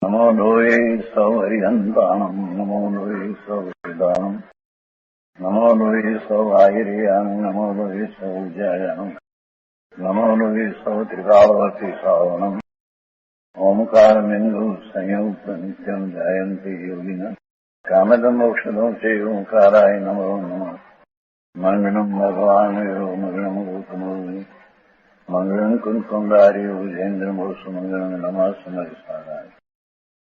नमो लोये सौहरिहन्ताणम् नमो लोये सौहृदानम् नमो लोये सौभागिर्यानम् नमो लोये सौज्यायानम् नमो लोये सौत्रिकावती सावनम् ओंकारमिन्दु संयुक्त नित्यम् ध्यायन्ति योगिनः कामदम् मोक्षदम् च ओंकाराय नमो नमः मङ्गलम् भगवान् मङ्गलम् गौतमोऽग्नि मङ्गलम् कुन्कुण्डार्यो विजेन्द्रमोऽस्तु मङ्गलम् नमः समरिसाराय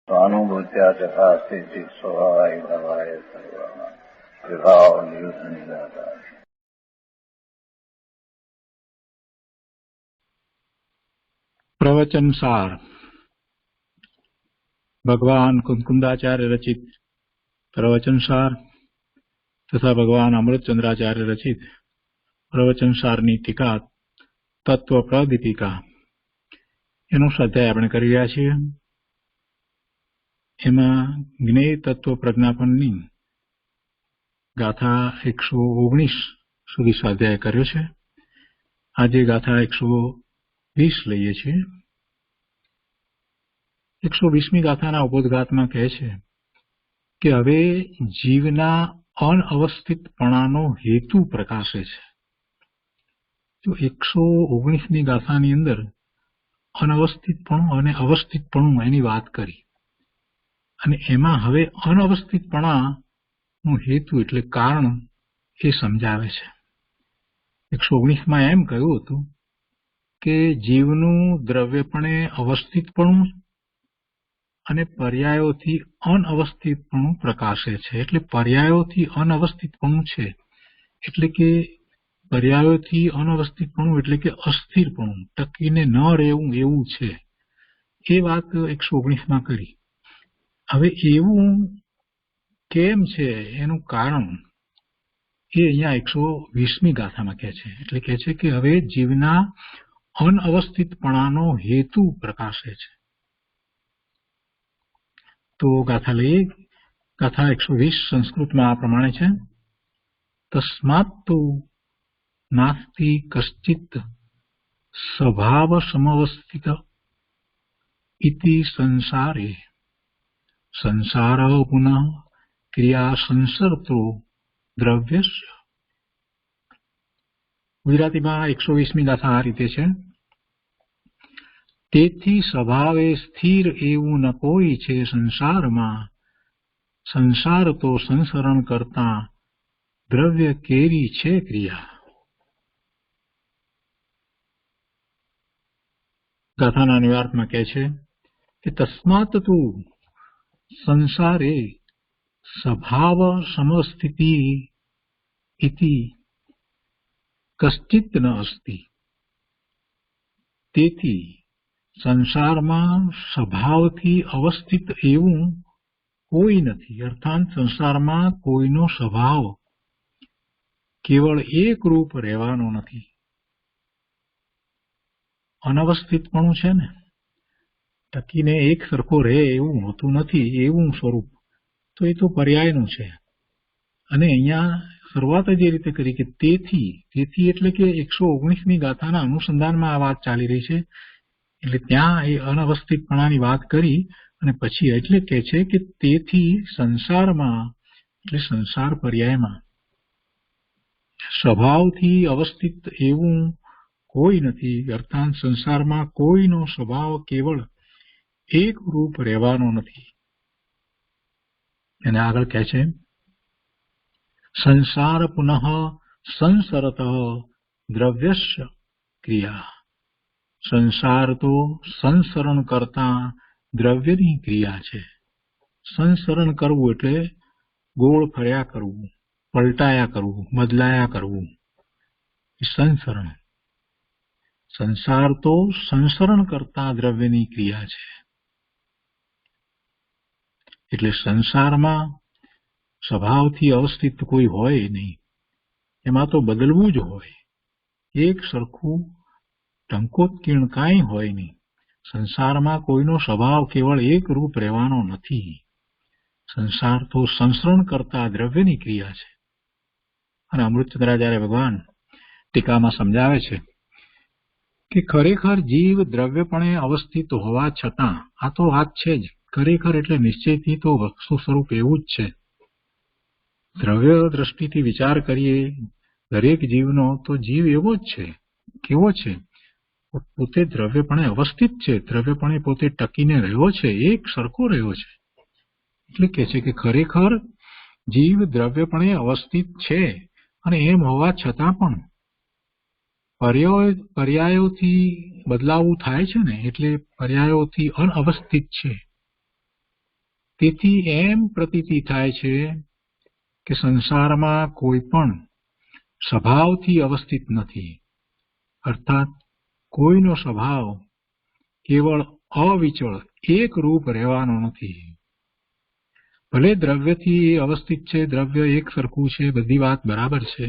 स्वानुभूत्या चकास्ते स्वभावाय भवाय सर्वाः कृपावलियुतनिदाता। प्रवचन सार भगवान कुंकुंदाचार्य रचित प्रवचन सार तथा भगवान अमृतचंद्राचार्य रचित प्रवचन साરની ટીકા તત્વ પ્રદીપિકા એનો સ્વાધ્યાય આપણે કરી રહ્યા છીએ। એમાં જ્ઞેય તત્વ પ્રજ્ઞાપનની ગાથા 119 સુધી સ્વાધ્યાય કર્યો છે। આજે ગાથા 120 લઈએ છીએ। 120મી ગાથાના ઉબોધઘાતમાં કહે છે કે હવે જીવના અનઅવસ્થિતપણાનો હેતુ પ્રકાશે છે। તો 119મી ગાથાની અંદર અનઅવસ્થિતપણું અને અવસ્થિતપણું એની વાત કરી અને એમાં હવે અનઅવસ્થિતપણાનો હેતુ એટલે કારણ એ સમજાવે છે। 119માં એમ કહ્યું હતું કે જીવનું દ્રવ્યપણે અવસ્થિતપણું અને પર્યાયોથી અનઅવસ્થિતપણું પ્રકાશે છે। એટલે પર્યાયોથી અનઅવસ્થિતપણું છે એટલે કે પર્યાયોથી અનઅવસ્થિતપણું એટલે કે અસ્થિરપણું, ટકીને ન રહેવું એવું છે, એ વાત 119માં કરી। હવે એવું કેમ છે એનું કારણ એ અહીંયા 120મી ગાથામાં કહે છે। એટલે કહે છે કે હવે જીવના અનઅવસ્થિતપણાનો હેતુ પ્રકાશે છે। તો ગાથા લઈએ। ગાથા 120 સંસ્કૃતમાં આ પ્રમાણે છે। તસ્માત્ તો નાસ્તિ કશ્ચિત સ્વભાવ સમવસ્થિત ઇતિ સંસારે સંસાર પુનઃ ક્રિયા સંસર્તો દ્રવ્યસ્ય। ગુજરાતીમાં 120મી ગાથા આ રીતે છે। તેથી સ્વભાવે સ્થિર એવું ન કોઈ છે સંસારમાં, સંસાર તો સંસરણ કરતા દ્રવ્ય કેરી છે ક્રિયા। ગાથાના અન્વયાર્થમાં કહે છે કે તસ્માત તું સંસારે સ્વભાવ સમસ્થિતિ ઇતિ કશ્ચિત ન અસ્તિ। તેથી સંસારમાં સ્વભાવથી અવસ્થિત એવું કોઈ નથી, અર્થાત સંસારમાં કોઈનો સ્વભાવ કેવળ એક રૂપ રહેવાનો નથી। અનવસ્થિતપણું છે ને, ટકીને એક સરખો રહે એવું હોતું નથી, એવું સ્વરૂપ તો એ તો પર્યાયનું છે। અને અહીંયા શરૂઆત જ એ રીતે કરી કે તેથી એટલે કે 119મી ગાથાના અનુસંધાનમાં આ વાત ચાલી રહી છે। એટલે ત્યાં એ અનવસ્થિતપણાની વાત કરી અને પછી એટલે કહે છે કે તેથી સંસારમાં એટલે સંસાર પર્યાયમાં સ્વભાવથી અવસ્થિત એવું કોઈ નથી, અર્થાત સંસારમાં કોઈનો સ્વભાવ કેવળ એક રૂપ રહેવાનો નથી। અને આગળ કહે છે સંસાર પુનઃ સંસરત દ્રવ્યસ્ય ક્રિયા। સંસાર તો સંસરણ કરતા દ્રવ્યની ક્રિયા છે। સંસરણ કરવું એટલે ગોળ ફર્યા કરવું, પલટાયા કરવું, બદલાયા કરવું, સંસરણ। સંસાર તો સંસરણ કરતા દ્રવ્યની ક્રિયા છે। એટલે સંસારમાં સ્વભાવથી અવસ્થિત કોઈ હોય નહીં, એમાં તો બદલવું જ હોય, એક સરખું ટંકોત્કીર્ણ કાંઈ હોય નહીં। સંસારમાં કોઈનો સ્વભાવ કેવળ એક રૂપ રહેવાનો નથી। સંસાર તો સંસરણ કરતા દ્રવ્યની ક્રિયા છે। અને અમૃતચંદ્રાચાર્ય ભગવાન ટીકામાં સમજાવે છે કે ખરેખર જીવ દ્રવ્યપણે અવસ્થિત હોવા છતાં આ તો વાત છે જ ખરેખર એટલે નિશ્ચયથી તો વસ્તુ સ્વરૂપ એવું જ છે. દ્રવ્ય દ્રષ્ટિથી વિચાર કરીએ દરેક જીવનો તો જીવ એવો જ છે. કેવો છે? પોતે દ્રવ્યપણે અવસ્થિત છે. દ્રવ્યપણે પોતે ટકીને રહ્યો છે, એક સરખો રહ્યો છે. એટલે કે છે કે ખરેખર જીવ દ્રવ્યપણે અવસ્થિત છે, અને એમ હોવા છતાં પણ પર્યાયોથી બદલાવું થાય છે ને, એટલે પર્યાયોથી અનઅવસ્થિત છે. તેથી એમ પ્રતીતિ થાય છે કે સંસારમાં કોઈ પણ સ્વભાવથી અવસ્થિત નથી, અર્થાત કોઈનો સ્વભાવ કેવળ અવિચળ એક રૂપ રહેવાનો નથી. ભલે દ્રવ્યથી એ અવસ્થિત છે, દ્રવ્ય એક સરખું છે, બધી વાત બરાબર છે,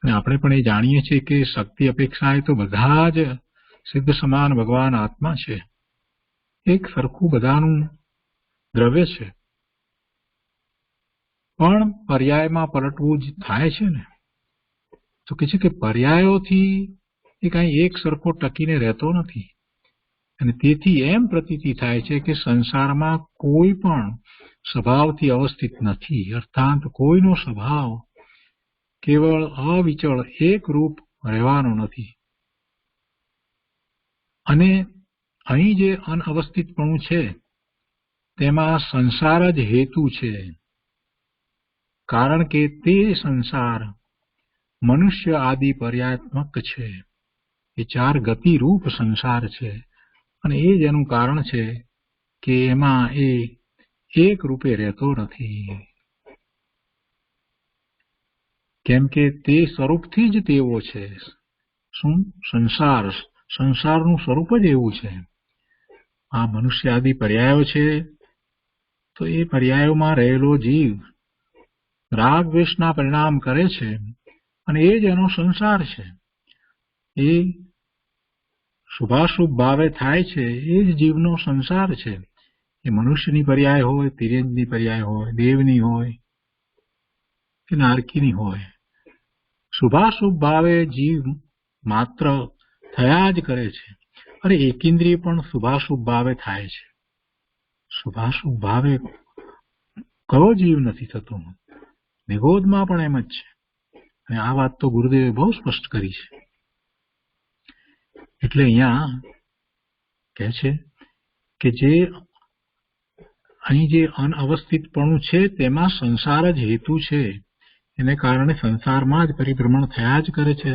અને આપણે પણ એ જાણીએ છીએ કે શક્તિ અપેક્ષાએ તો બધા જ સિદ્ધ સમાન ભગવાન આત્મા છે. એક સરખું બધાનું દ્રવ્ય છે, પણ પર્યાયમાં પલટવું જ થાય છે ને. તો કે છે કે પર્યાયોથી એ કાંઈ એક સરખો ટકીને રહેતો નથી, અને તેથી એમ પ્રતીતિ થાય છે કે સંસારમાં કોઈ પણ સ્વભાવથી અવસ્થિત નથી, અર્થાત કોઈનો સ્વભાવ કેવળ અવિચળ એક રૂપ રહેવાનો નથી. અને અહીં જે અનઅવસ્થિતપણું છે તેમાં સંસાર જ હેતુ છે, કારણ કે તે સંસાર મનુષ્ય આદિ પર્યાયાત્મક છે. એ ચાર ગતિરૂપ સંસાર છે, અને એ જ એનું કારણ છે કે એમાં એ એક રૂપે રહેતો નથી, કેમ કે તે સ્વરૂપથી જ તેવો છે. શું? સંસારનું સ્વરૂપ જ એવું છે. આ મનુષ્ય આદિ પર્યાયો છે, તો એ પર્યાયોમાં રહેલો જીવ રાગ દ્વેષના પરિણામ કરે છે, અને એ જ એનો સંસાર છે. એ શુભાશુભ ભાવે થાય છે, એ જ જીવનો સંસાર છે. એ મનુષ્યની પર્યાય હોય, તિર્યંજની પર્યાય હોય, દેવની હોય કે નારકીની હોય, શુભાશુભ ભાવે જીવ માત્ર થયા જ કરે છે. અરે એકેન્દ્રિય પણ શુભાશુભ ભાવે થાય છે. શુભાશુભ ભાવે કયો જીવ નથી થતો? નિગોદમાં પણ એમ જ છે, અને આ વાત તો ગુરુદેવે બહુ સ્પષ્ટ કરી છે. એટલે અહીંયા કહે છે કે જે અહીં જે અનઅવસ્થિતપણું છે તેમાં સંસાર જ હેતુ છે. એને કારણે સંસારમાં જ પરિભ્રમણ થયા જ કરે છે,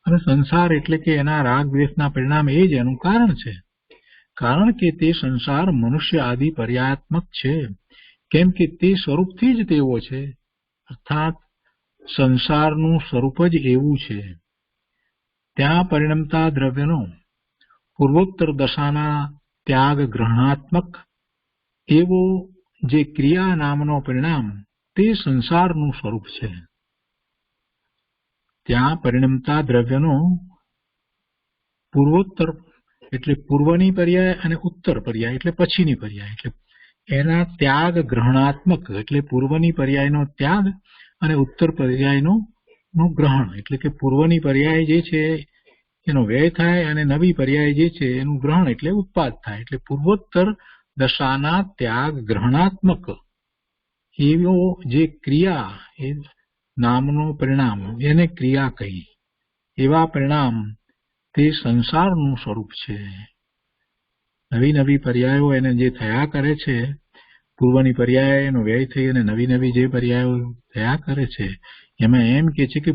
અને સંસાર એટલે કે એના રાગ દ્વેષના પરિણામ એ જ એનું કારણ છે. કારણ કે તે સંસાર મનુષ્ય આદિ પર્યાયાત્મક છે, કેમ કે તે સ્વરૂપથી જ તેવો છે, અર્થાત સંસારનું સ્વરૂપ જ એવું છે. ત્યાં પરિણમતા દ્રવ્યનો પૂર્વોત્તર દશાના ત્યાગ ગ્રહણાત્મક એવો જે ક્રિયા નામનો પરિણામ તે સંસારનું સ્વરૂપ છે. ત્યાં પરિણમતા દ્રવ્યનો પૂર્વોત્તર એટલે પૂર્વની પર્યાય, અને ઉત્તર પર્યાય એટલે પછીની પર્યાય, એટલે એના ત્યાગ ગ્રહણાત્મક એટલે પૂર્વની પર્યાયનો ત્યાગ અને ઉત્તર પર્યાયનો ગ્રહણ, એટલે કે પૂર્વની પર્યાય જે છે એનો વ્યય થાય, અને નવી પર્યાય જે છે એનું ગ્રહણ એટલે ઉત્પાદ થાય. એટલે પૂર્વોત્તર દશાના ત્યાગ ગ્રહણાત્મક એવો જે ક્રિયા એ નામનો પરિણામ, એને ક્રિયા કહી, એવા પરિણામ તે સંસારનું સ્વરૂપ છે. નવી નવી પર્યાયો એને જે થયા કરે છે, પૂર્વની પર્યાય એનો વ્યય થઈ અને નવી નવી જે પર્યાયો થયા કરે છે, એમાં એમ કે છે કે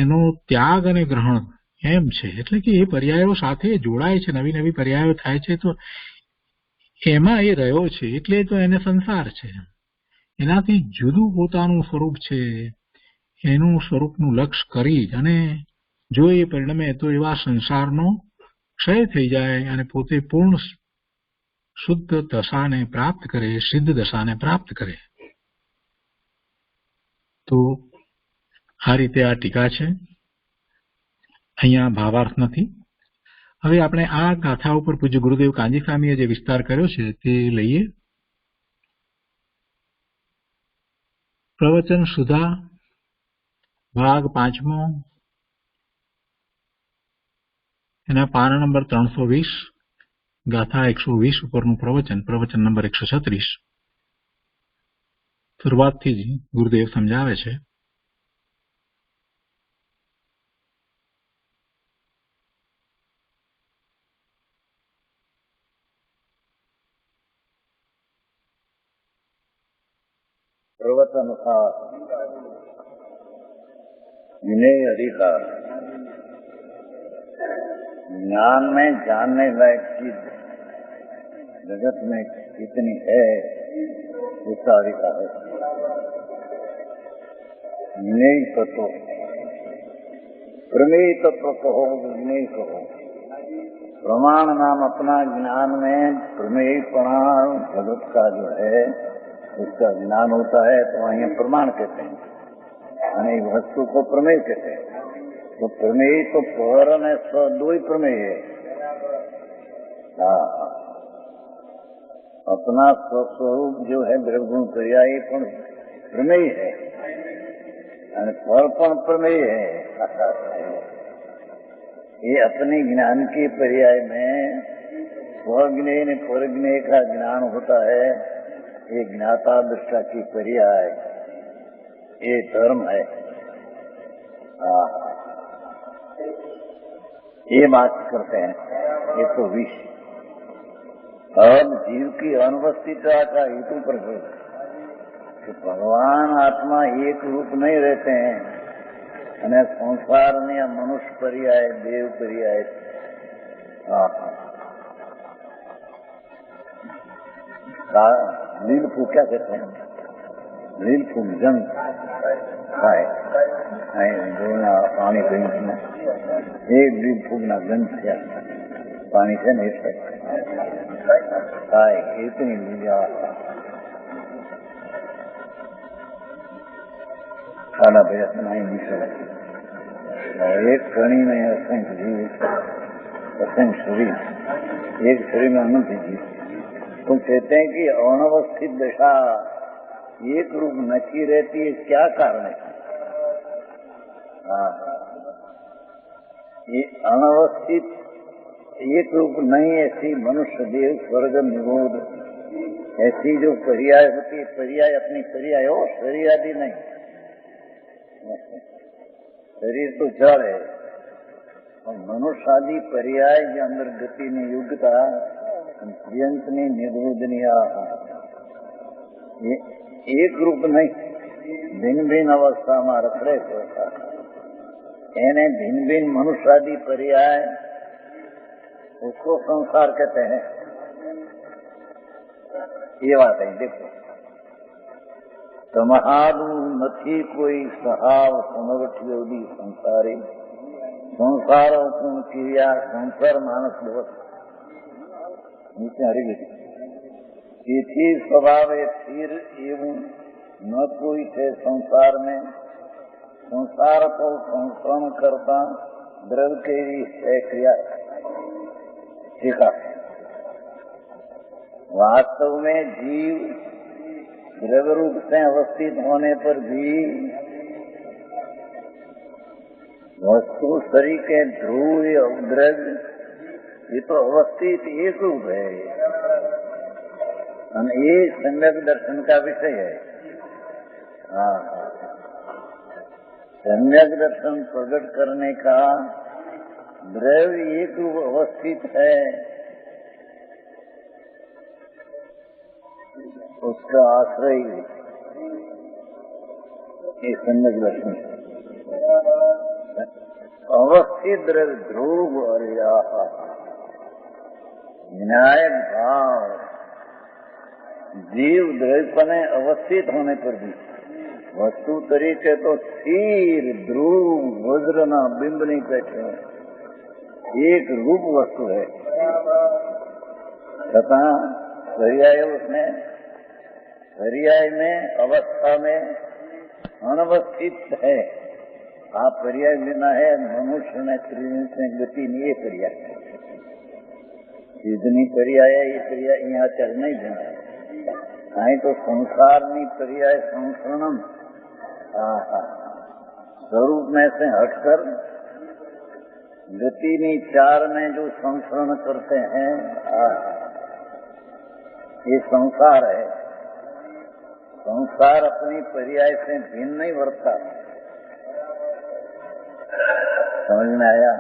એનો ત્યાગ અને ગ્રહણ એમ છે. એટલે કે એ પર્યાયો સાથે જોડાય છે, નવી નવી પર્યાયો થાય છે, તો એમાં એ રહ્યો છે, એટલે તો એને સંસાર છે. એનાથી જુદું પોતાનું સ્વરૂપ છે. એનું સ્વરૂપનું લક્ષ્ય કરી અને જો એ પરિણમે તો એવા સંસારનો ક્ષય થઈ જાય અને પોતે પૂર્ણ શુદ્ધ દશાને પ્રાપ્ત કરે, સિદ્ધ દશાને પ્રાપ્ત કરે. તો આ રીતે આ ટીકા છે, અહીંયા ભાવાર્થ નથી. હવે આપણે આ ગાથા ઉપર પૂજ્ય ગુરુદેવ કાંજી સ્વામીએ જે વિસ્તાર કર્યો છે તે લઈએ. પ્રવચન સુધા ભાગ 5મો, એના પાના નંબર 320, ગાથા 120 ઉપરનું પ્રવચન નંબર 136 શરૂઆતથી જ ગુરુદેવ સમજાવે છે. प्रवचन का विनय अधिकार. ज्ञान में जानने लायक चीज जगत में कितनी है उसका अधिकार है. विनय तत्व, प्रमेय तत्व कहो, विनय कहो. प्रमाण नाम अपना ज्ञान में प्रमेयपणा जगत का जो है उसका ज्ञान होता है तो वहीं प्रमाण कहते हैं, यानी वस्तु को प्रमेय कहते हैं. तो प्रमेय तो पर ने स्व दो ही प्रमेय है. हाँ, अपना स्वस्वरूप जो है द्रव्यगुण पर्यायी पण प्रमेय है और पर पण प्रमेय है. ये अपने ज्ञान के पर्याय में स्वज्ञेय ने परज्ञेय का ज्ञान होता है. ये ज्ञाता दृष्टा की पर्याय ये धर्म है. ये बात करते हैं. ये तो विष अब जीव की अनुपस्थितता का हेतु प्रकट कि भगवान आत्मा एक रूप नहीं रहते हैं અને संसार ने मनुष्य पर्याय देव पर्याय. लील फूक क्या कहते हैं? लील फूक जंग पानी पीने एक लील फूक ना गंज थया पानी से नहीं થાય इतनी लीला खाना प्रयत्न नहीं दिशा. एक कणी में असंख्य जीव, असंख्य शरीर, एक शरीर में अनंत जीव. तो कहते हैं कि अनवस्थित दशा एक रूप नची रहती है. क्या कारण है? ये अनवस्थित एक रूप नहीं ऐसी मनुष्य देव स्वर्ग निरोध ऐसी जो पर्याय होती है, पर्याय अपनी पर्याय हो, शरीर आदि नहीं. शरीर तो जड़ है और मनुष्य आदि पर्याय के अंदर गति ने युगता ने निर्विधनी ये एक रूप नहीं, भिन्न भिन्न अवस्था में रखड़े होता है. भिन्न भिन्न मनुष्य आदि पर्याय उसको संसार कहते हैं. ये बात है. देखो તમારું નથી કોઈ સહાવ સમવઠ્યોદી સંસારી સંસારો ક્રિયા સંસાર માણસ દિવસ નીચે હરી ગઈ. તેથી સ્વભાવે સ્થિર એવું ન કોઈ છે સંસાર में. संसार को संस्करण करता द्रव्य के है क्रिया. ठीक है. वास्तव में जीव द्रव्य रूप से अवस्थित होने पर भी वस्तु शरीर के ध्रुव द्रव्य ये तो अवस्थित एक रूप है और ये सम्यक दर्शन का विषय है. हाँ, सम्यक दर्शन प्रकट करने का द्रव्य एक रूप अवस्थित है, उसका आश्रय ये सम्यक दर्शन. अवस्थित द्रव्य ध्रुव और विनायक भाव जीव द्रव्यपने अवस्थित होने पर भी वस्तु तरीके तो स्थिर ध्रुव वज्रना बिंब नहीं बैठे, एक रूप वस्तु है. तथा पर्याय उसमें पर्याय में अवस्था में अनवस्थित है. आप पर्याय लेना है मनुष्य ने त्रिविंश गति नहीं. ये पर्याय इतनी पर्याय ये पर्याय यहाँ चल नहीं देना है. અહીં તો संसारनी पर्याय संसरणम स्वरूप में से हटकर गतिनी चार में जो संसरण करते हैं, ये संसार है। संसार अपनी पर्याय से भिन्न नहीं वर्तता। समझ में आया?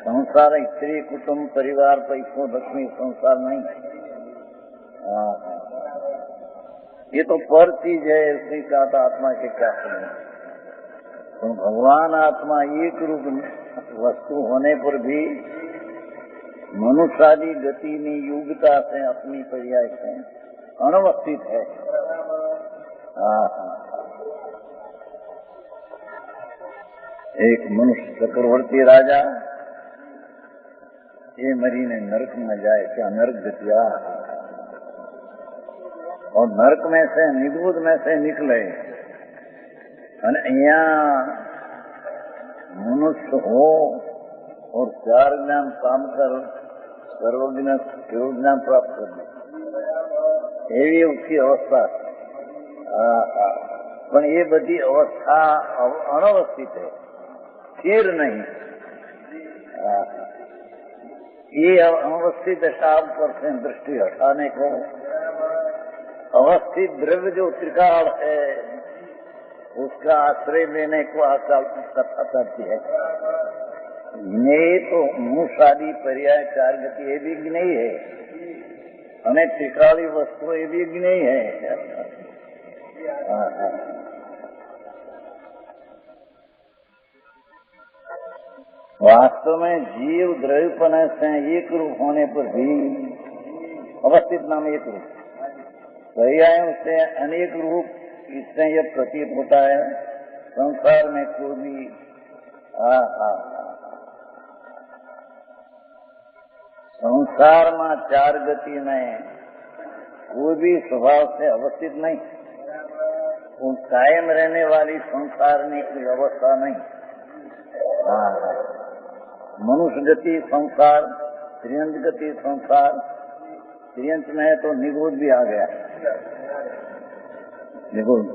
संसार स्त्री कुटुंब परिवार पैसों लक्ष्मी संसार नहीं। ये तो पर चीज है, इसकी का आत्मा के क्या सुने। तो भगवान आत्मा एक रूप वस्तु होने पर भी मनुष्यादि गति में युगता से अपनी पर्याय से अनवस्थित है। एक मनुष्य चक्रवर्ती राजा ये मरीने नरक में जाए, क्या नरक गतिया, और नरक में से निगूद में से निकले અને અહીંયા મનુષ્ય हो और चार ज्ञान काम कर सर्वज्ञान प्राप्त कर ले, એવી उसकी अवस्था। પણ એ બધી અવસ્થા અનवस्थित है, स्थिर नहीं। ये अवस्थित दशा पर से दृष्टि हटाने को अवस्थित द्रव्य जो त्रिकाल है उसका आश्रय लेने को आकाल कथा करती है। ये तो मूषादि पर्याय चार गति ये भी नहीं है, અને त्रिकाली वस्तु ये भी नहीं है। वास्तव में जीव द्रव्यपन से एक रूप होने पर भी अवस्थित नाम एक रूप, पर्यायों से अनेक रूप, इससे यह प्रतीत होता है संसार में कोई भी संसार में चार गति में कोई भी स्वभाव से अवस्थित नहीं, वो कायम रहने वाली संसार की कोई अवस्था नहीं। मनुष्य गति संसार, त्रियंत गति संसार, त्रियंत में है तो निगूढ़ भी आ गया। निगूढ़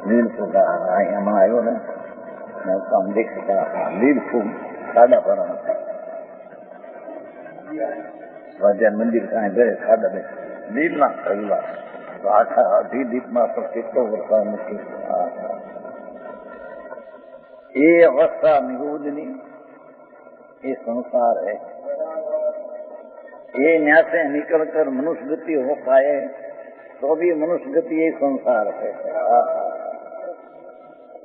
लील फूल हमें आयो ने काम देख सकता, लील फूल सादा पर स्वाध्याय मंदिर का गए सादा में लील ना कला तो आखा अधी दीप में तो कितो वर्षा मुक्ति। ये अवस्था निगूढ़नी ये संसार है। ये न्याय से निकल कर मनुष्य गति हो पाए तो भी मनुष्य गति ये संसार है।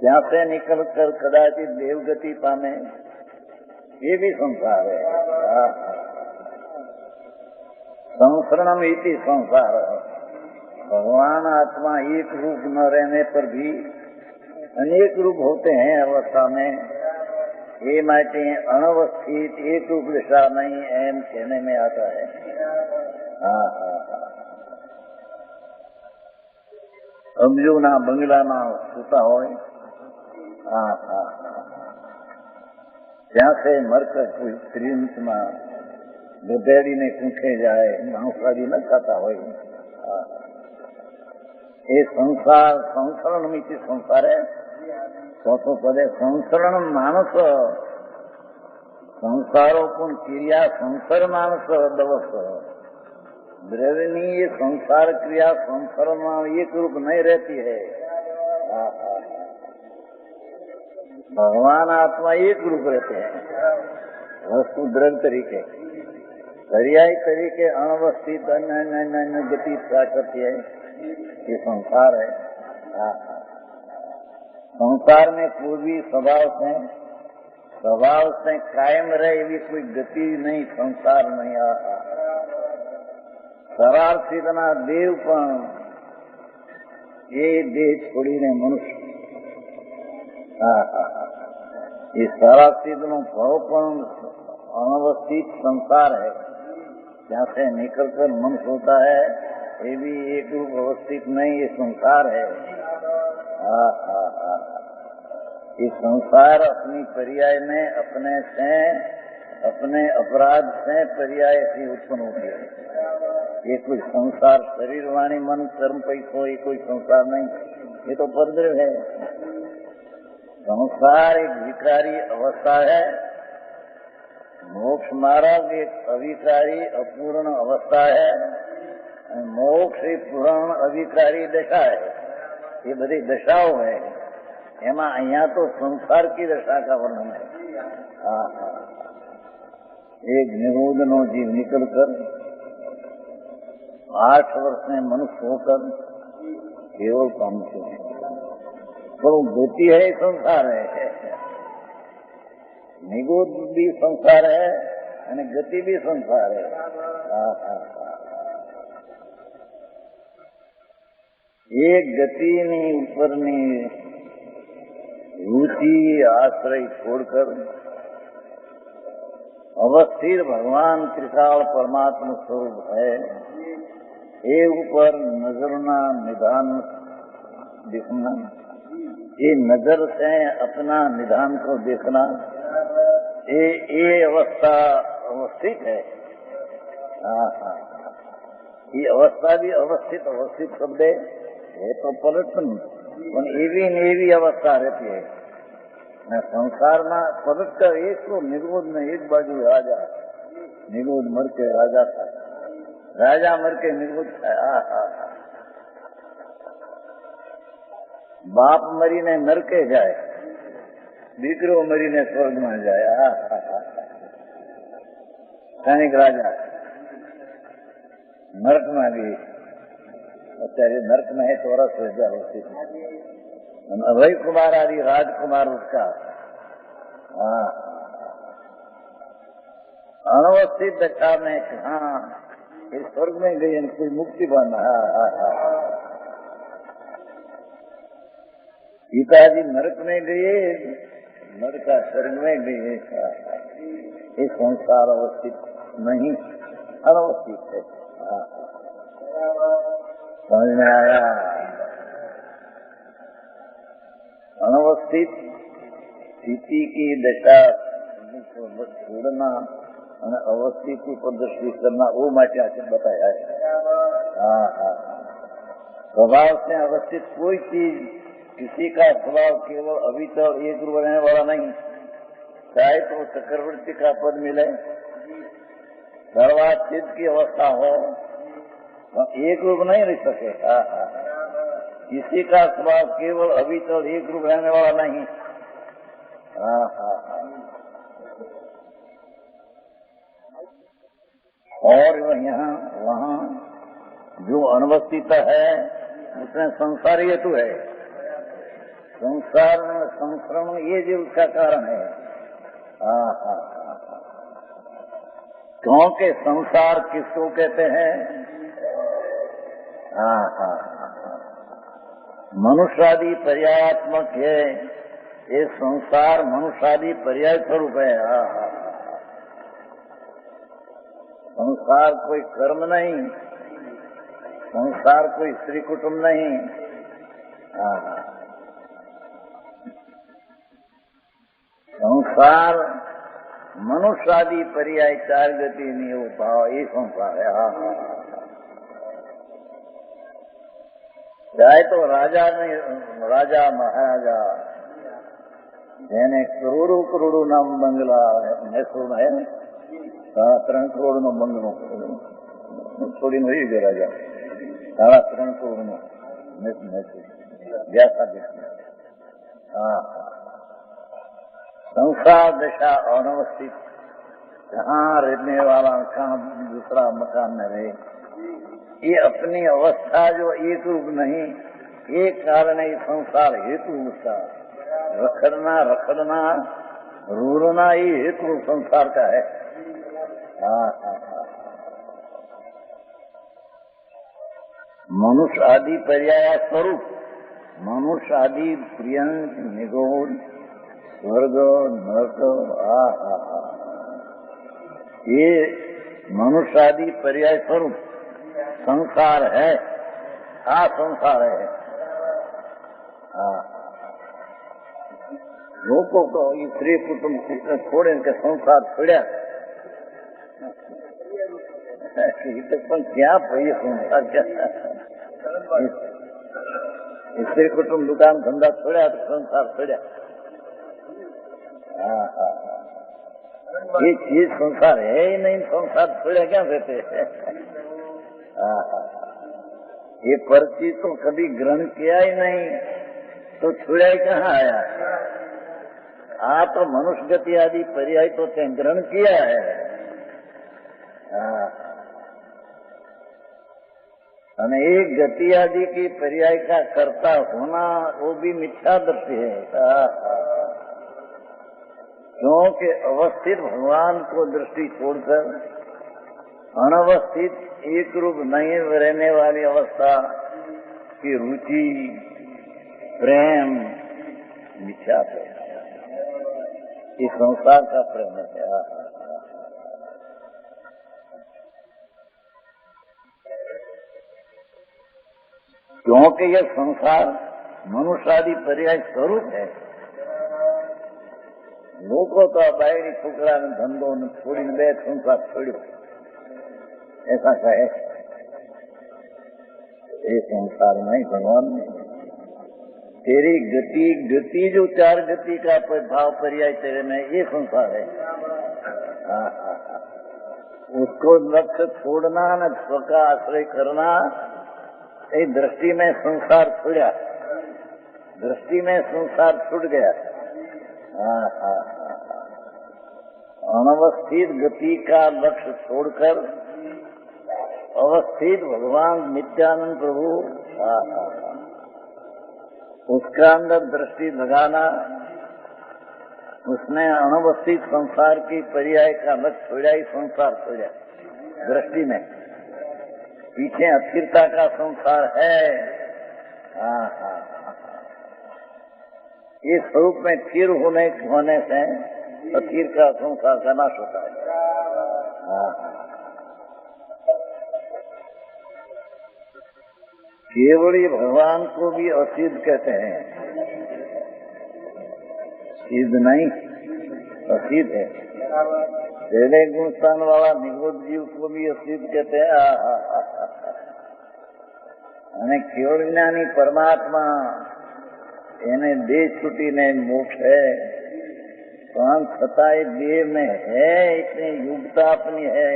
यहाँ से निकल कर कदाचित देवगति पाने ये भी संसार है। संसरणम इति संसार। भगवान आत्मा एक रूप न रहने पर भी अनेक रूप होते हैं अवस्था में। ये माटे अनवस्थित एक रूप दशा नहीं एम कहने में आता है। अमजूना बंगलाना सूता होय, ત્યાં से मरकर कोई त्रिंत में गधेड़ी ने कूखे जाए, मांसाहारी न खाता हो। ये संसार संसरण में संसार है। चौथो पदे संसरण मानस संसारों क्रिया संसर मानस दवस द्रव्यनी ये संसार क्रिया संसरण में एक रूप नहीं रहती है। भगवान आत्मा एक रूप रहते हैं। वस्तु द्रव्य तरीके पर्याय तरीके अनवस्थित अन्य गति करती है। ये संसार है। संसार में कोई भी स्वभाव से कायम रहे भी कोई गति नहीं, संसार नहीं। शरारतीना देवपण ये देह छोड़ीने मनुष्य ये शरारतीनो भावपण अनवस्थित संसार है। जहाँ से निकलकर मनुष्य होता है ये भी एक रूप अवस्थित नहीं, ये संसार है। ये संसार अपनी पर्याय में अपने अपराध से पर्याय से उत्पन्न होती है। ये कोई संसार शरीर वाणी मन कर्म पैसो ये कोई संसार नहीं, ये तो परद्रव्य है। संसार एक विकारी अवस्था है मोक्ष मार्ग एक अविकारी अपूर्ण अवस्था है અને મોક્ષ એ પૂર્ણ અવિકારી દશા है। ये बड़ी दशाओं है। एमा અહીંયા तो संसार की दशा का वर्णन है। एक निरोधनो जीव निकलकर 8 वर्ष में मनुष्य होकर केवल पामते हैं। पर गति है संसार है। निगोद भी संसार है અને गति भी संसार है। एक गतिनी ઉપરની रुचि आश्रय छोड़कर अवस्थित भगवान त्रिकाल परमात्मा स्वरूप है। ये ऊपर नजरना निधान देखना, ये नजर से अपना निधान को देखना, ये अवस्था अवस्थित है। ये अवस्था भी अवस्थित शब्द है तो पलटन પણ એવી ને એવી અવસ્થા રહેતી है। संसाરના પલટकर एक तो निरोध में एक बाजू राजा, निरोध मर के राजा था, राजा मर के निरोध था। बाप मरीने नरके जाए, દીકરો મરીને સ્વર્ગમાં જાય। સ્થાનિક રાજા નરકમાં ગઈ, અત્યારે नरक में है तो 1000 वर्ष। अभय कुमार आदि राजकुमार उसका अनवस्थित दशा में कहा इस स्वर्ग में गई कोई मुक्ति बना। पिताजी नरक में गए, नरका स्वर्ग में गए। इस संसार अवस्थित नहीं, अनवस्थित है। समझ में आया? अनवस्थित स्थिति की दशा छोड़ना और अवस्थित को प्रदर्शित करना, वो माटे आचरण बताया है। स्वभाव से अवस्थित कोई चीज, किसी का स्वभाव केवल अविचल एक रूप रहने वाला नहीं। चाहे तो चक्रवर्ती का पद मिले, सर्वाचित की अवस्था हो, एक रूप नहीं रह सके। किसी का स्वभाव केवल अविचल एक रूप रहने वाला नहीं। और यहाँ वहाँ जो अनवस्थित है उसमें संसार हेतु है। संसार में संक्रमण ये जो उसका कारण है। क्योंकि संसार किसको कहते हैं? मनुष्यादि पर्यायात्मक है। ये संसार मनुष्यादि पर्याय स्वरूप है। संसार कोई कर्म नहीं, संसार कोई स्त्री कुटुंब नहीं। संसार मनुष्यादि पर्याय 4 गति नहीं हो पाओ, ये संसार है। चाहे तो राजा महाराजा જેને કરોડો નામ બંગલા મૈસૂર है, 3 કરોડ નો બંગલો છોડીને વહી ગયો રાજા। 3.5 કરોડ નો મૈસૂર संसार दशा अनवस्थित, कहाँ रहने वाला कहाँ दूसरा मकान में रहे। ये अपनी अवस्था जो एक रूप नहीं, एक कारण है संसार हेतु उसका। रखड़ना रूरना ये हेतु संसार का है। मनुष्य आदि पर्याय स्वरूप, मनुष्य आदि प्रियंक निगोद स्वर्ग नरक, ये मनुष्य आदि पर्याय स्वरूप संसार है। संसार है। लोगों को स्त्री कुटुंब छोड़े के संसार छोड़ा क्या भाई संसार क्या? स्त्री कुटुंब दुकान धंधा छोड़ा तो संसार छोड़ा। ये चीज संसार है ही नहीं, संसार छोड़ा क्या देते ये पर्ची तो कभी ग्रहण किया ही नहीं, तो छुड़ा ही कहाँ आया। तो मनुष्य गति आदि पर्याय तो ते ग्रहण किया है। एक गति आदि की पर्याय का कर्ता होना वो भी मिथ्या दृष्टि है। क्योंकि अवस्थित भगवान को दृष्टि छोड़कर अनवस्थित एक रूप नहीं रहने वाली अवस्था की रुचि प्रेम मिथ्या है। ये संसार का प्रेम है। क्योंकि यह संसार मनुष्य आदि पर्याय स्वरूप है। लोगों तो बाहरी टुकड़ा ने धंधो ने छोड़ी बे संसार छोड़ो ऐसा कहे। ये संसार में भगवान ने तेरी गति जो चार गति का भाव पर्याय तेरे में ये संसार है। उसको लक्ष्य छोड़ना न स्व का आश्रय करना, ये दृष्टि में संसार छुड़ा, दृष्टि में संसार छूट गया। अनवस्थित गति का लक्ष्य छोड़कर अवस्थित भगवान नित्यानंद प्रभु उसका अंदर दृष्टि लगाना, उसने अनवस्थित संसार की पर्याय का लक्ष्य छोड़ा ही संसार छोड़ा दृष्टि में। पीछे अस्थिरता का संसार है। इस स्वरूप में स्थिर होने से अस्थिर का संसार का नाश होता है। केवली भगवान को भी असिद्ध कहते हैं, सिद्ध नहीं असिद्ध है। पहले गुण स्थान वाला निगोद जीव को भी असिद्ध कहते हैं। અને કેવળ જ્ઞાની પરમાત્મા એને દેહ છૂટીને મોક્ષ है, પણ છતાંય દેહ में है, इतनी युगता अपनी है।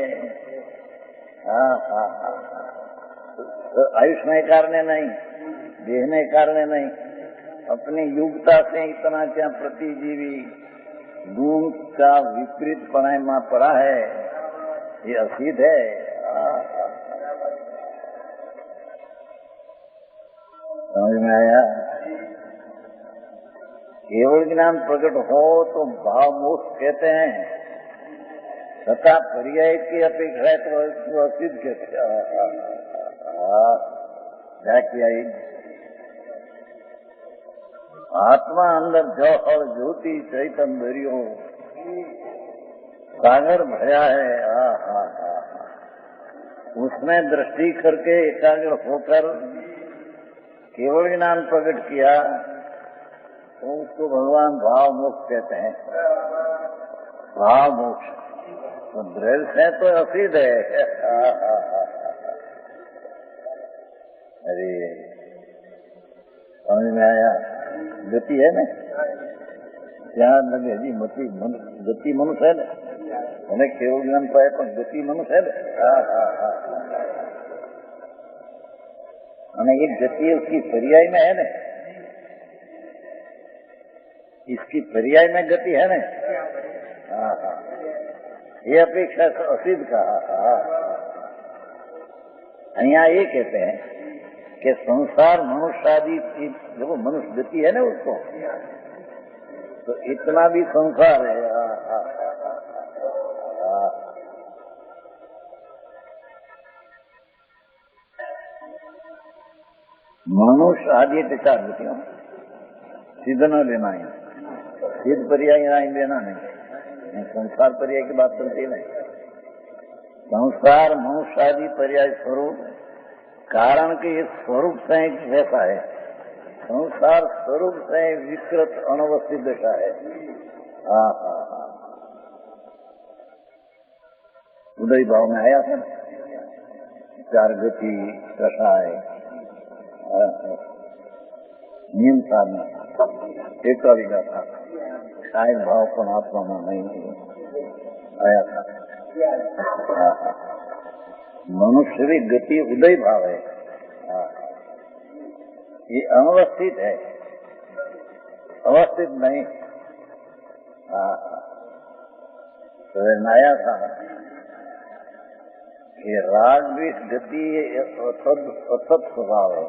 आयुष्मय कारणे नहीं, देहने कारणे नहीं, अपनी युगता से इतना क्या प्रतिजीवी गुण का विपरीत पढ़ाई में पड़ा है, ये असिद्ध है। समझ में आया। केवल ज्ञान प्रकट हो तो भाव मोक्ष कहते हैं, तथा पर्याय की अपेक्षा है तो असिद्ध कहते हैं। क्या किया? आत्मा अंदर जो और ज्योति चैतन्य दरियो सागर भरा है। उसमें दृष्टि करके एकाग्र होकर केवल ज्ञान प्रकट किया तो उसको भगवान भाव मोक्ष कहते हैं। भाव मोक्ष तो दृढ़ है तो असिद्ध है। अरे समझ में आया। गति है ना, ध्यान लगे जी मती गति मनुष्य है ना, मैंने केवल ज्ञान पाए पर गति मनुष्य है ना। एक गति उसकी पर्याय में है ना, इसकी पर्याय में गति है ना। ये अपेक्षा असिद्ध कहा। यहाँ ये कहते हैं कि संसार मनुष्य आदि देखो मनुष्य गति है ना उसको, तो इतना भी संसार है। मनुष्य आदि टिका गतियों सिद्ध न लेना है, सिद्ध पर्याय नहीं लेना नहीं, संसार पर्याय की बात करते नहीं। संसार मनुष्य आदि पर्याय स्वरूप, कारण के इस स्वरूप से वैसा है। संसार स्वरूप से विकृत अनवस्थित दशा है। उदय भाव में आया था चार गति कषाय नियम साधना एक का था शायद भाव पण आत्मा में नहीं। आया था। हाँ, मनुष्य भी गति उदय भाव है। हाँ, ये अनवस्थित है, अवस्थित नहीं। हाँ, तो नया था कि राग भी गति असत स्वभाव है,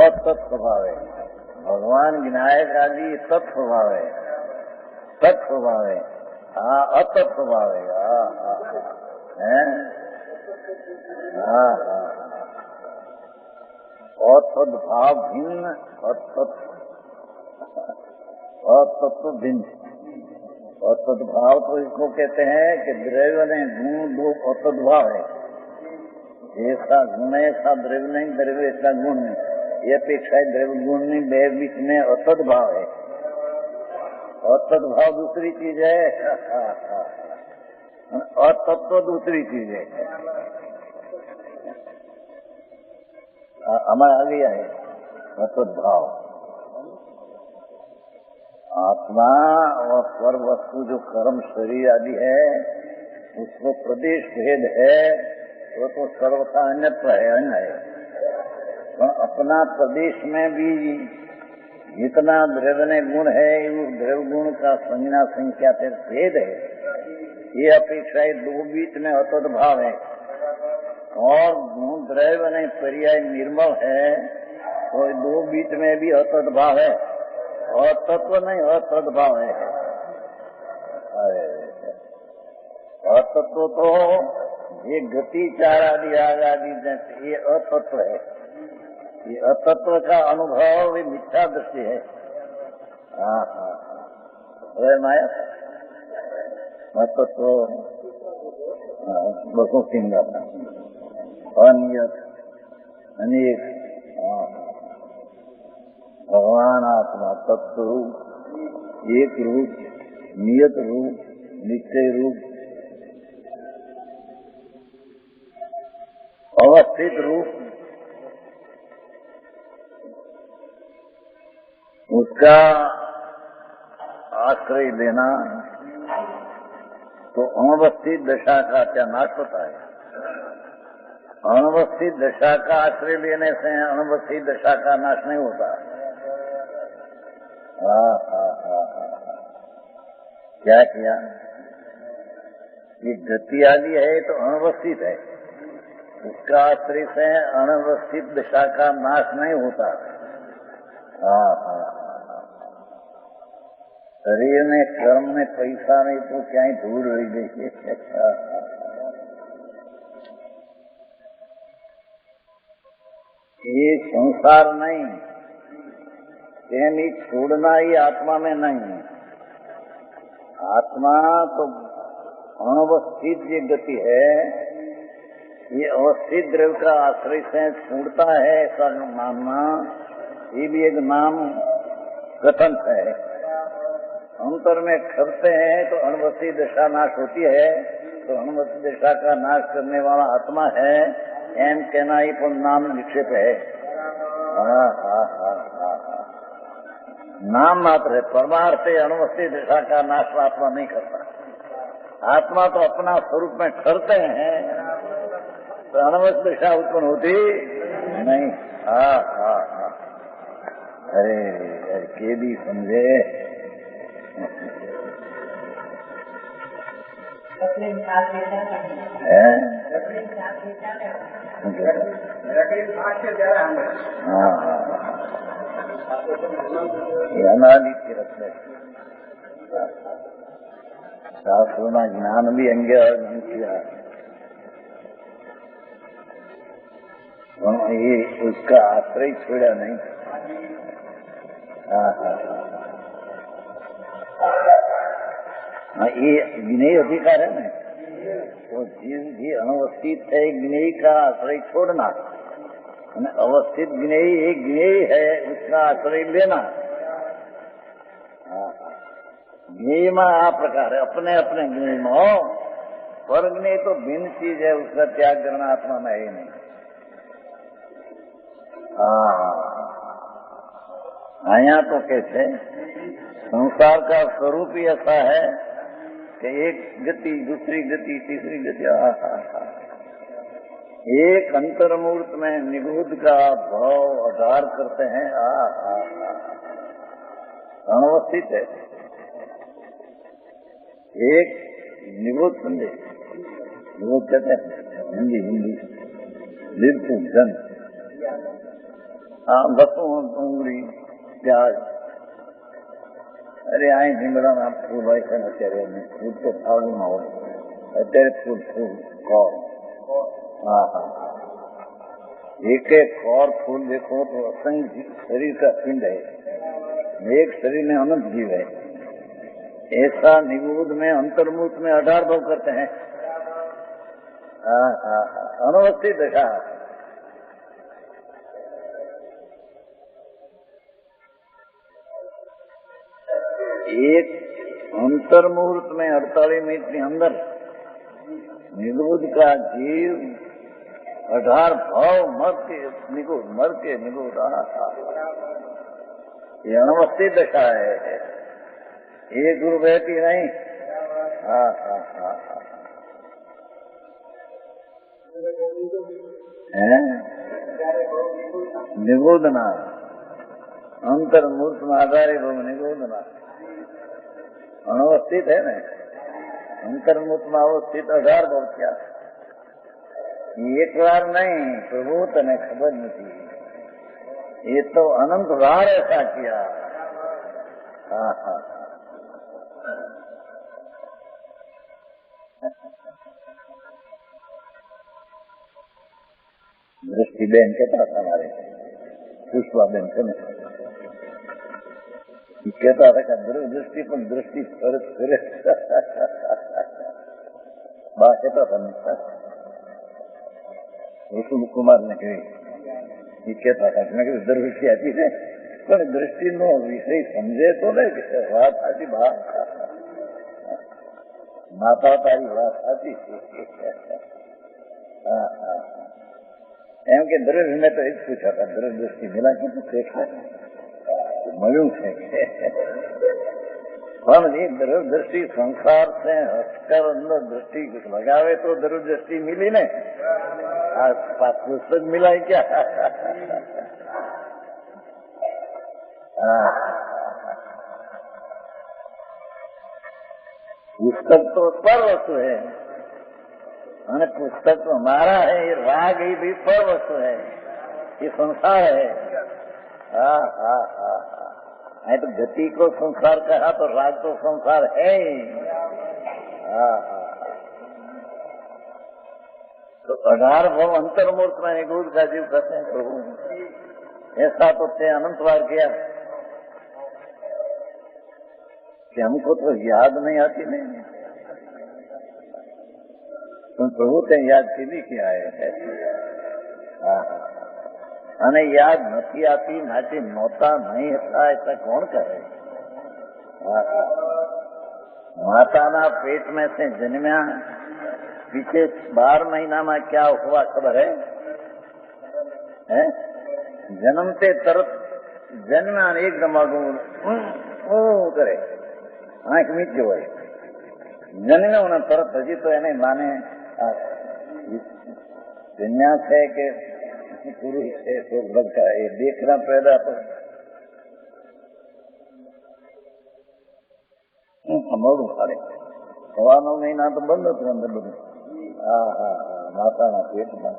असत स्वभाव है। भगवान विनायक आदि सत स्वभाव है, सत स्वभाव है। हाँ, असत स्वभाव है। हाँ हाँ हाँ हाँ, असत भाव भिन्न, असत भिन्न। असत भाव तो इसको कहते हैं कि द्रव्य ने गुण दो असत भाव है। ऐसा गुण है, ऐसा द्रव्य नहीं, द्रव्य ऐसा गुण नहीं। ये अपेक्षा द्रव्य गुण नहीं, बे बीच में असत भाव है। असत भाव दूसरी चीज है, अतत्व दूसरी चीज है। हमारा आ गया है असत भाव। आत्मा और सर्व वस्तु जो कर्म शरीर आदि है, उसको प्रदेश भेद है, वो तो सर्वथा अन्यत्र है, अन्य है। तो अपना प्रदेश में भी जितना द्रव्य गुण है, उस द्रव्य गुण का संज्ञा संख्या से भेद है। ये अपेक्षा दो बीच में असत भाव है, और गुण द्रव्य पर्याय निर्मल है, तो दो बीच में भी असत भाव है, और तत्व नहीं असत भाव है। और तत्व तो ये गति चार आदि राग आदि ये अतत्व है। ये अतत्व का अनुभव ये मिथ्या दृष्टि है। हाँ हाँ, अरे माया अतत्व बसों सिंगा था, अनियत अनेक। भगवान आत्मा तत्व रूप, एक रूप, नियत रूप, निश्चय रूप, अवस्थित रूप, उसका आश्रय लेना तो अनवस्थित दशा का क्या नाश होता है। अनवस्थित दशा का आश्रय लेने से अनवस्थित दशा का नाश नहीं होता। क्या किया? ये गति आदि है तो अनवस्थित है, उसका आश्रय से अनवस्थित दशा का नाश नहीं होता। शरीर में कर्म में पैसा नहीं तो क्या ही दूर रही देखिए। ये संसार नहीं, यानी छोड़ना ही आत्मा में नहीं है। आत्मा तो अनवस्थित ये गति है, ये अवस्थित द्रव्य का आश्रय से छूटता है ऐसा मानना, ये भी एक नाम कथन है। अंतर में खरते हैं तो अनवस्थित दशा नाश होती है, तो अनवस्थित दशा का नाश करने वाला आत्मा है, एम कहना ही पर नाम निक्षेप है। नाम मात्र है, परमार्थ से अनवस्थित दशा का नाश आत्मा नहीं करता। आत्मा तो अपना स्वरूप में ठहरते हैं तो अनवस्थित दशा उत्पन्न होती नहीं। अरे के भी समझे। अनादि तीर्थ है, शास्त्रों ज्ञान भी अंगे अर्जन किया, ये उसका आश्रय छोड़ा नहीं। ये ज्ञेय अधिकार है ना, तो जीव भी अनवस्थित है, ज्ञेय का आश्रय छोड़ना, अवस्थित ज्ञेय एक ज्ञेय है, उसका आश्रय लेना। ज्ञेय में आ प्रकार है, अपने अपने ज्ञेय में हो, पर ज्ञेय तो भिन्न चीज है, उसका त्याग करना आत्मा में है नहीं। यहाँ तो कैसे संसार का स्वरूप ही ऐसा है कि एक गति, दूसरी गति, तीसरी गति, एक अंतर्मूर्त में निगूढ़ का भाव आधार करते हैं। अनवस्थित है। एक निगूढ़ समझे, निगूढ़ कहते हैं हिंदी बिल्कुल जन। लहसुन, डूंगरी, प्याज, अरे आई भींगड़ा में फूल भाई से અત્યારે ફૂલ તો સારું ના હોય, અત્યારે ફૂલ कौर। एक और फूल देखो तो असंख्य शरीर का पिंड है, एक शरीर में अनंत जीव है। ऐसा निगूढ़ में अंतर्मुख में 18 भाव करते हैं। अनवस्थित दशा। एक अंतर्मुहूर्त में 48 मिनट के अंदर निगूढ़ का जीव 18 भाव मर के निगूढ़ ये अनवस्थित दशा है। ये गुरु बैठी नहीं। निगूढ़ना अंतर्मुहूर्त में आधारित हो, निगूढ़ना अनवस्थित है ना। अंतर्मुख में अवस्थित 18 भाव क्या एक बार नहीं, प्रभु तने खबर नहीं, ये तो अनंत बार ऐसा किया। दृष्टिबेन कहता था हमारे पुष्पाबेन से कहता था कि दूरदृष्टि पर दृष्टि फर्क फिर बा कहता था ऋषि कुमार ने कही कहता था कि दृष्टि आती है पर दृष्टि नो विषय समझे तो नहीं बात आती बात माता तारी बात आती एम के दृढ़ में तो एक पूछा था दृष्टि मिला कि तो देखा મળ્યું છે પણ એ દૃષ્ટિ સંસાર से हटकर अंदर दृष्टि लगावे तो दृष्टि मिली ने। पुस्तक मिला है क्या? पुस्तक तो पर वस्तु है और पुस्तक तो हमारा है। ये राग ही भी पर वस्तु है, ये संसार है। तो गति को संसार कहा तो राग तो संसार है ही। तो 18 भाव अंतर्मूर्त में निगूढ़ का जीव कहते हैं प्रभु। ऐसा तो ते अनंत बार किया कि हमको तो याद नहीं आती नहीं, तो प्रभु ते याद की किया है। અને યાદ નથી આતી માટે નહોતા નહીં હતા ऐसा कौन करे? माताना पेट में से जन्म्या पीछे 12 महीना में क्या हुआ खबर है? जन्मते तरत जन्म्या एकदम आगू करे आंख मीच હોય जन्म्या उन्हें तरत हजी तो એને माने जन्म्या है कि पुरुष है तो भक्ता है देखना पैदा तो मोड़ू खाड़े 9 महीना तो बंद હતું અંદર બધું। માતાના પેટમાં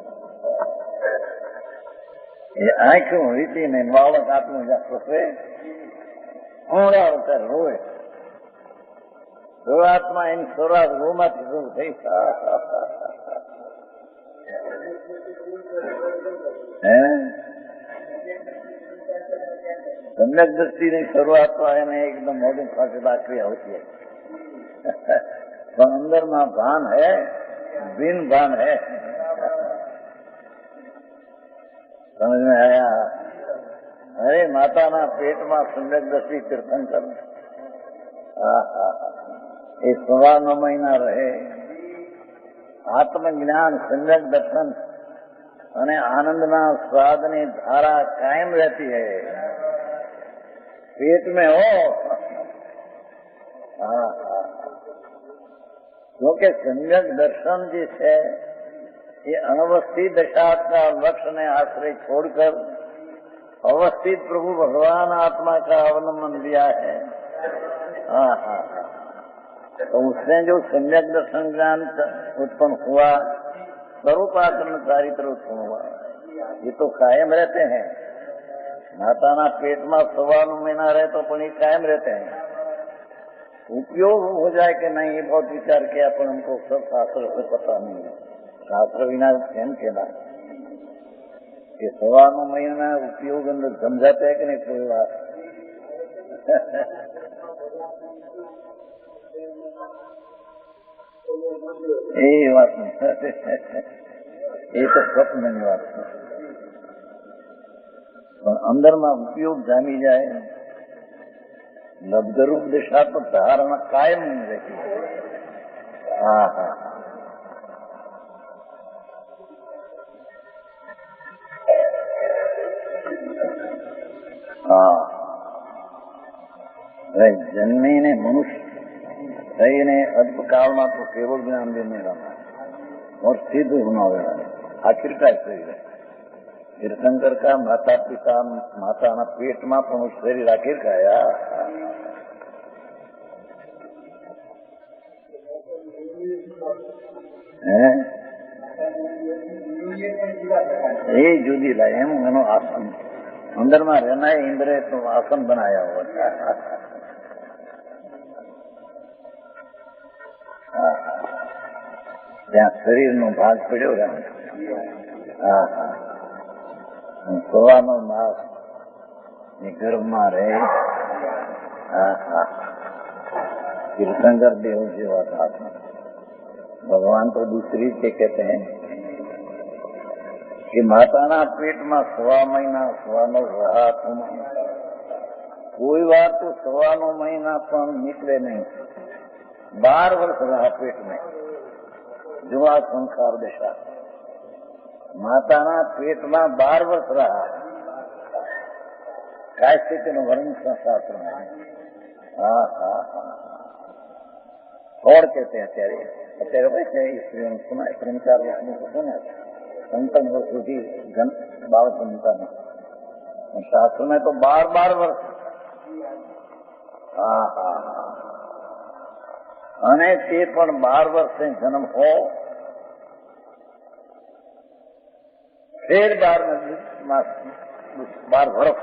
એ આંખું વીતીને બાળક આત્મું જાશે ઊંડા ઉતર રોવે રોવાત્મા એની સોરાત રોમાંથી શું થઈ सम्यक दृष्टि की शुरुआत तो है एकदम मोड़ी खाटेदार क्रिया होती है तो अंदर में भान है, बिन भान है। समझ में आया? अरे माता ना पेट में सम्यक दृष्टि कीर्तन कर 9 महीना रहे आत्मज्ञान सम्यक दर्शन અને આનંદના સ્વાદની ધારા કાયમ રહેતી है पेट में हो। क्योंकि सम्यक दर्शन जी है ये अनवस्थित दशा का लक्ष्य ने आश्रय छोड़कर अवस्थित प्रभु भगवान आत्मा का अवलंबन लिया है। हाँ हाँ, तो उससे जो सम्यक दर्शन ज्ञान उत्पन्न हुआ, स्वरूपाकरण चारित्र उत्पन्न हुआ, ये तो कायम रहते हैं। माताना पेट में 1.25 महीना रहे तो पण कायम रहते हैं। उपयोग हो जाए कि नहीं ये बहुत विचार किया, पर हमको सब शास्त्र से पता नहीं है। शास्त्र विना एम कहना ये 1.25 महीना उपयोग अंदर समझाते है कि नहीं कोई बात એ વાત એ તો સ્વપ્નની વાત છે, પણ અંદરમાં ઉપયોગ જામી જાય લબ્ધરૂપ દિશા તો ધારણા કાયમ નહીં રહેતી। હા હા હા, જન્મીને મનુષ્ય થઈને અલ્પકાળમાં તો કેવળ જ્ઞાન દેने रहा और सिद्ध होना होगा। आखिरकार शरीर है तीर्थंकर का माता पिता माता पेट में पण शरीर आखिर खाया ये जुदी ला एम एनो आसन अंदर में रहना है। इंद्र तो आसन बनाया हुआ ત્યાં શરીરનો ભાગ પડ્યો રહે। હા હા, સવાનો માસ ગર્ભમાં રહે। હા હા, तीर्थंकर देव जेवा आत्मा भगवान तो दूसरी से कहते हैं कि माताना पेट में 1.25 महीना 9 रहा तुम, कोई बार तो 9 महीना पण निकले नहीं, 12 वर्ष रहा पेट में। जो आ संसार दशा माताना पेट में 12 वर्ष रहा, काय स्थिति नो वर्णन शास्त्र में। हाँ हाँ हाँ, और कहते हैं અત્યારે ભાઈ સ્ત્રીઓ સુના 3-4 વર્ષનું સુને 55 વર્ષ સુધી બાળક બનતા નથી, શાસ્ત્ર में तो 12 वर्ष। हाँ हाँ हाँ, અને તે પણ 12 વર્ષે જન્મ હો ફેર 12 વર્ષ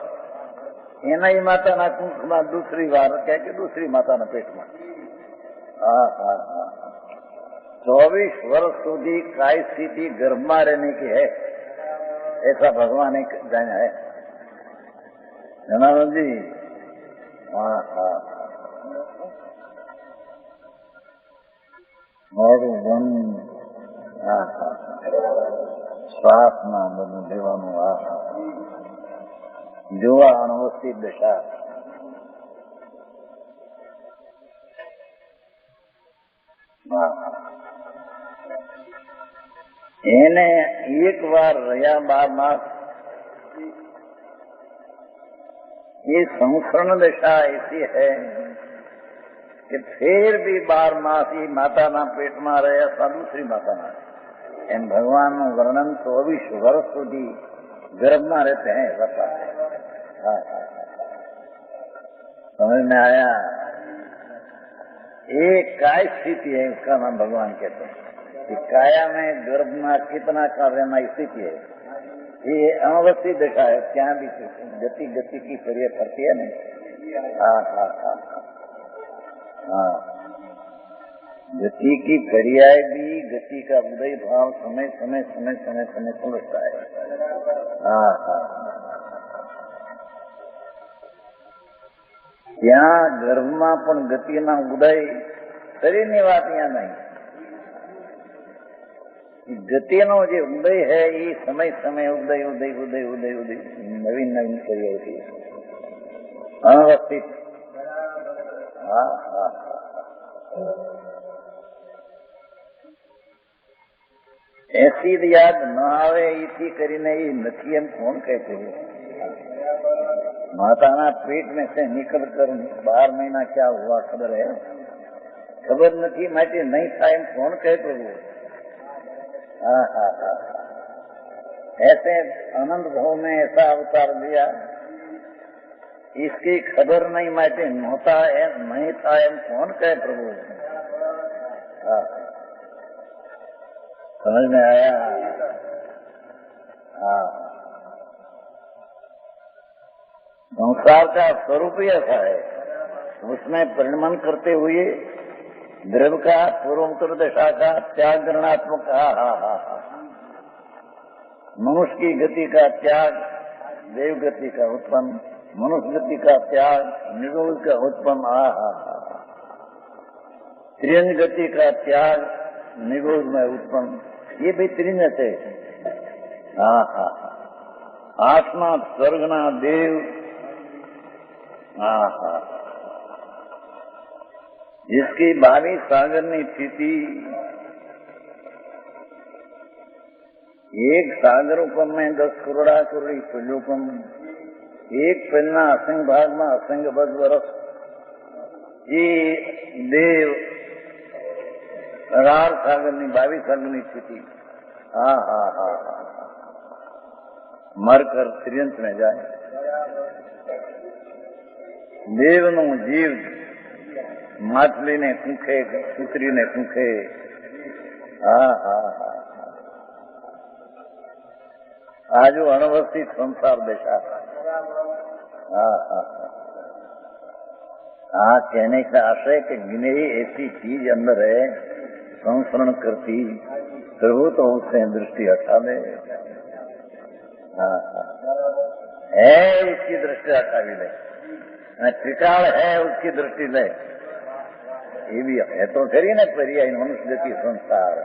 એના માતાના કુંખમાં दूसरी बार क्या कि दूसरी माताના पेटમાં। हाँ हाँ हाँ, 24 वर्ष સુધી काय स्थिति गर्भ में रहने की है, ऐसा भगवान ने जाना है जनार्दन जी। हाँ हाँ, મોડું બંધ, હા હા, શ્વાસમાં બધું લેવાનું। હા હા, જોવા અનવસ્થિત દશા। હા, એને એક વાર રહ્યા 12 માસ, ये संसरण दशा ऐसी है कि फिर भी 12 मास ही माताना पेट में रहे अथवा दूसरी माताना। एम भगवान नु वर्णन 24 वर्ष सुधी गर्भ में रहते हैं बताते हैं। हाँ हाँ, समझ में आया? एक काय स्थिति है, इसका नाम भगवान कहते हैं कि काया में गर्भ में कितना का रहना स्थिति है। ये अनवस्थित दशा है, क्या भी गति की क्रिया करती है नहीं। हाँ हाँ हाँ हाँ, गति की क्रियाएं भी गति का उदय भाव समय समय समय समय समय समझता है। हाँ हाँ, ત્યાં ગર્ભમાં પણ ગતિના ઉદય શરીરની વાત અહીંયા નહીં, ગતિનો જે ઉદય है ये समय समय उदय उदय उदय उदय उदय नवीन नवीन क्रिया होती है अनवस्थित। हाँ हाँ, ऐसी याद न आवे इसी કરીને ये નથી એમ કોણ कहते हैं। माताना पेट में से निकलकर 12 महीना क्या हुआ खबर है खबर नहीं माटी नहीं था एम कौन कहे प्रभु। हाँ हाँ हाँ, ऐसे आनंद भाव में ऐसा अवतार दिया, इसकी खबर नहीं माटी होता है नहीं था एम कौन कहे प्रभु। हाँ, समझ में आया। हाँ, संसार का स्वरूप ही ऐसा है, उसमें परिणमन करते हुए द्रव्य का पूर्वोत्तर दशा का त्याग ग्रहणात्मक। हा हा हा हा, मनुष्य की गति का त्याग देव गति का उत्पन्न, मनुष्य गति का त्याग निरोध का उत्पन्न। हा हा हा, त्रियंज गति का त्याग निरोध में उत्पन्न, ये भी त्रिंज थे। हा हा, आत्मा स्वर्गना देव। हा हा, जिसकी 22 सागरनी स्थिति, एक सागर उपम में 10 करोड़ा करोड़ी पुण्योपम, एक पिलना असंग भाग में असंग बद वर्ष, ये देव 18 सागरनी 22 सागरनी स्थिति। हा हा हा हा, मरकर त्रियंत में जाए देव नु जीव, माछली ने कूखे कुतरी ने कूखे। हा हा हा, आज वो अनवस्थित संसार दशा। हा हा हा, कहने का आशय कि गिने ऐसी चीज अंदर है संस्मरण करती प्रभु तो उससे दृष्टि हटा ले। हाँ है उसकी दृष्टि हटा भी ले, त्रिकाल है उसकी दृष्टि ले, ये भी है तो करिए ना। पर्याय मनुष्य गति संसार,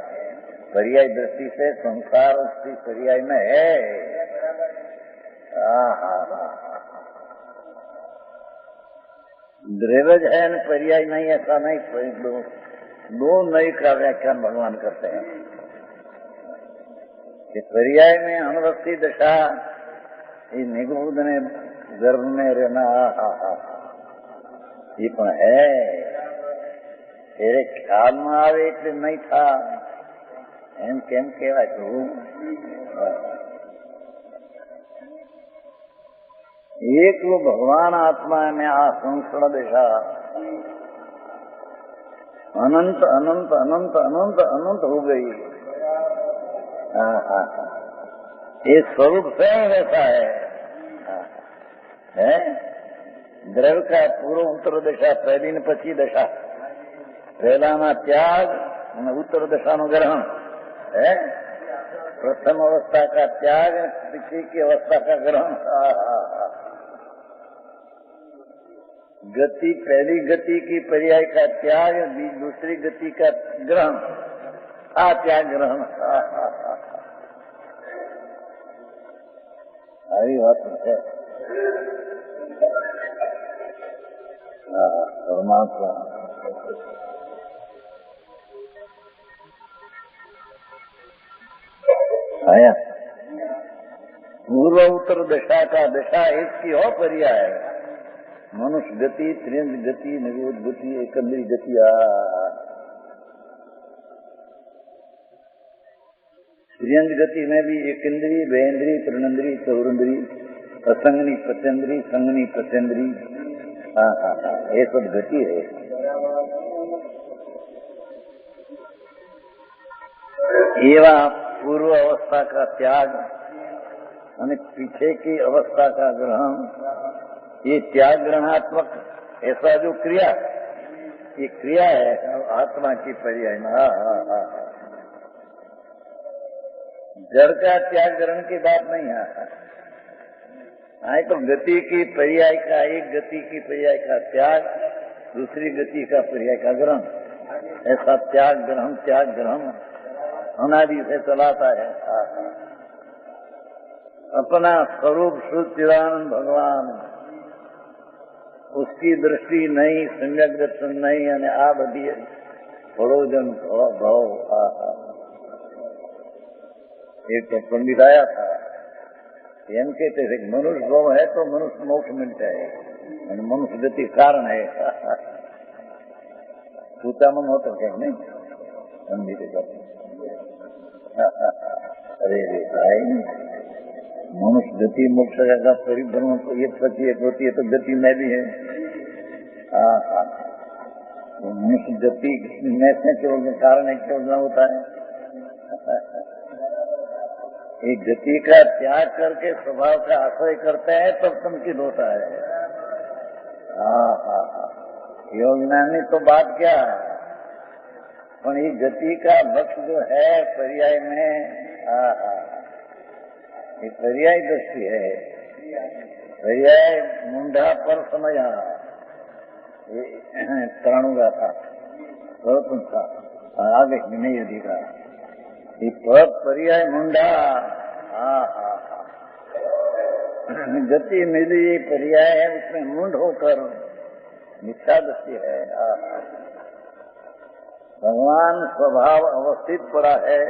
पर्याय दृष्टि से संसार उसकी पर्याय में है। द्रव्यज है न पर्याय नहीं, ऐसा नहीं। दो नई का व्याख्यान भगवान करते हैं कि पर्याय में अनवस्थी दशा, ये निगूढ़ ने गर्भ में रहना। ये पण है तेरे ख्याल में आवे એટલે नहीं था एम केम कहेवाय प्रभु। एक वो भगवान आत्मा में आ संसरण दशा अनंत अनंत अनंत अनंत अनंत हो गई। ये स्वरूप स्वयं वैसा है। द्रव्य का पूर्व उत्तर दशा पहली ने पची दशा, पहला ना त्याग અને उत्तर दशा નું ग्रहण है। प्रथम अवस्था का त्याग, पीछे की अवस्था का ग्रहण। गति पहली गति की पर्याय का त्याग, दूसरी गति का ग्रहण, त्याग ग्रहण। आई बात है परमात्मा। आया पूर्व उत्तर दशा का दशा इसकी हो पर्याय, मनुष्य गति, त्रियंज गति, निरोध गति, एकंदरी गति। त्रियंज गति में भी एकेंद्री, बेंद्री, त्रिनेंद्री, चौरेंद्री, असंगनी पचेंद्री, संगनी पचेंद्री। ये सब गति है। एवा पूर्व अवस्था का त्याग और पीछे की अवस्था का ग्रहण, ये त्याग ग्रहणात्मक ऐसा जो क्रिया, ये क्रिया है आत्मा की पर्याय में। जड़ का त्याग ग्रहण की बात नहीं है। हाँ, तो गति की पर्याय का, एक गति की पर्याय का त्याग, दूसरी गति का पर्याय का ग्रहण, ऐसा त्याग ग्रहण अनादि से चलाता है। अपना स्वरूप शुद्ध चिदानंद भगवान, उसकी दृष्टि नहीं, सम्यक दर्शन नहीं, यानी आ बधी थोड़ोजन भाव। एक पंडित आया था, एम कहते थे मनुष्य भाव है तो मनुष्य मोक्ष मिलता है, मनुष्य गति कारण है। પૂતામાં નહોતો કેમ નહીં સમજી લીધો. अरे रे भाई, मनुष्य गति मोक्ष का परिभ्रमण तो एक पति एक होती है, तो गति में भी है. हाँ हाँ, मनुष्य गति में से केवल कारण है, केवल न होता है. एक गति का त्याग करके स्वभाव का आश्रय करते हैं तब संकित होता है. हाँ हाँ हाँ, योग ज्ञानी तो बात क्या है, पर ये गति का वक्त जो है पर्याय में, ये पर्याय दृष्टि है. पर्याय मुंडा पर समया प्राणुगा था, था आगे नहीं यदि का ये पद पर्याय मुंडा. हाँ हाँ हाँ, गति मिली पर्याय है, उसमें मुंड होकर मिथ्या दृष्टि है. हाँ हाँ, भगवान स्वभाव अवस्थित पड़ा है,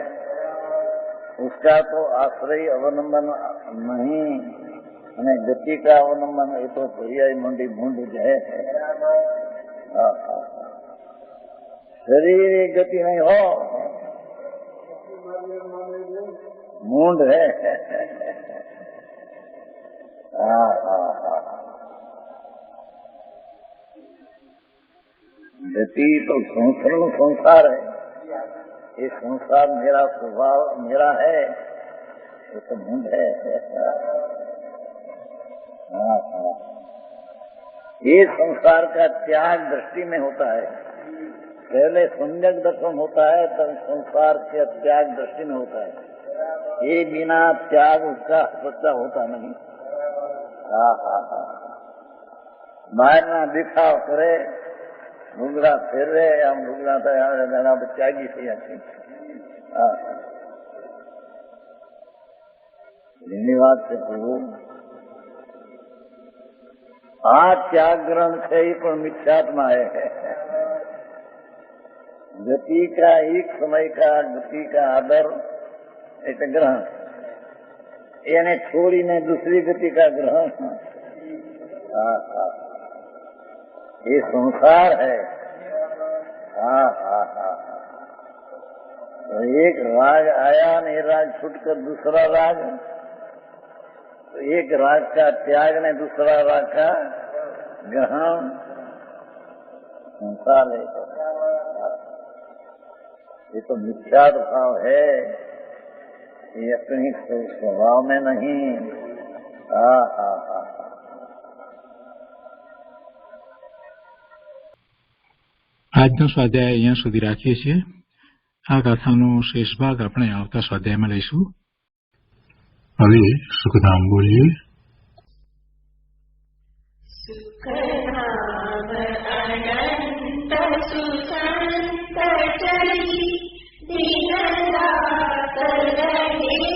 उसका तो आश्रय अवलंबन नहीं, અને ગતિ का अवलंबन ये तो पर्याय मुंडी मुंड है. शरीर गति नहीं हो, मुंड है. गति तो संसार है, ये संसार मेरा स्वभाव मेरा है, ये तो मुंड है. ये संसार का त्याग दृष्टि में होता है. पहले सम्यक दर्शन होता है, तब संसार के त्याग दृष्टि में होता है. ये बिना त्याग उसका सच्चा होता नहीं. हाँ हाँ हाँ, बाहर ना दिखाव करे, घुगड़ा फिर रहे, आम घुगड़ा था त्यागी थी. धन्यवाद से प्रभु. આ ત્યાગ ગ્રહણ છે એ પણ મિથ્યાત્મા है. गति का एक समय का गति का आदर एक ग्रहण, यानी छोड़ीने दूसरी गति का ग्रहण. ये संसार है. हाँ हाँ हाँ, तो एक राग आया ने राग छूटकर दूसरा राग, तो एक राग का त्याग ने दूसरा राग का ग्रहण. संसार है, ये तो मिथ्या भाव है, ये अपनी स्वभाव में नहीं. हाँ हाँ हाँ, આજનો સ્વાધ્યાય અહીંયા સુધી રાખીએ છીએ. આ ગાથાનો શેષ ભાગ આપણે આવતા સ્વાધ્યાયમાં લઈશું. હવે સુખધામ બોલીએ. સુખધામ અનંત સુસંત ચરી દિન રાત રહે